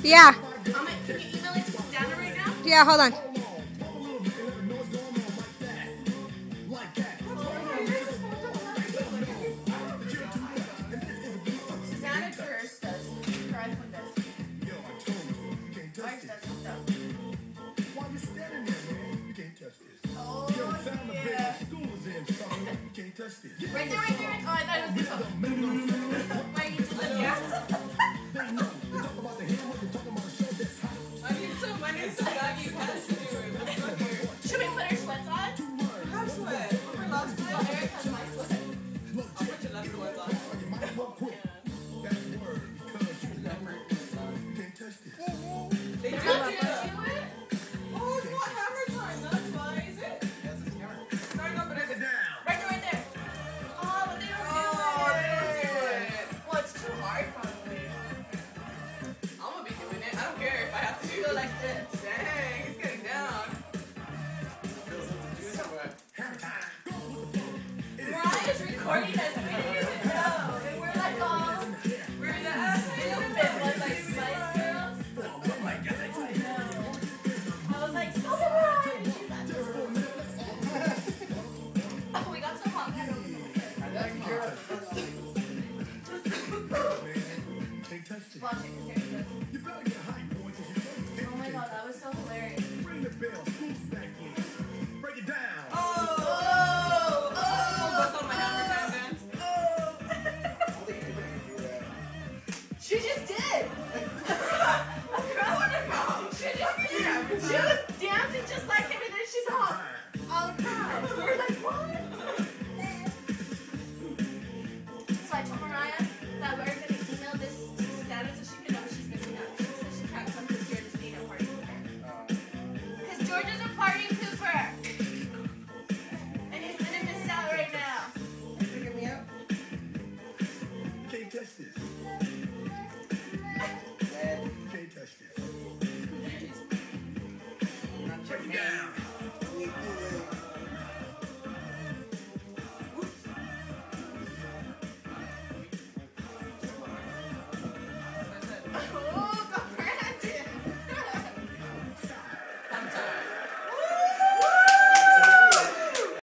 Yeah. Can you email it to Susanna right now? Yeah, hold on. Susanna to hers does. Her iPhone does. Ours doesn't though. Oh, yeah. Right there, right there. Oh, I thought it was this one. Why you just like gas? My name's so baggy pants to do it. Should we put our sweats on? I have sweat. We're allowed to Oh, Eric has my sweat. I'll put your leopard ones on. They do They're it. not gonna do it? Oh, it's not hammer time. That's why, is it? Sorry, no, but is it? Right there, right there. Oh, but they don't do it. Well, it's too hard, probably. I'm gonna be doing it. I don't care if I have to do Go it like this. Dang, it's getting down. Mariah's recording us. We didn't even know. And we're like, oh, we're the stupid ones, like Spice Girls. Oh my god. I was like, stop it, Mariah. She's not just oh, we got so hot. Watch it, because there it goes. Oh my god, that was so hilarious. Ring the bell, school's back in. Break it down. Oh! Bust on my hammer time dance. She just did! She was dancing just like him, and then she's all proud. So we're like, what? So I told Mariah that we're going to email this to Susanna so she can know she's missing out. She said she can't come because George is being a party pooper. Because George is a party pooper. And he's going to miss out right now. Figure me out. Can't touch this. Can't touch this.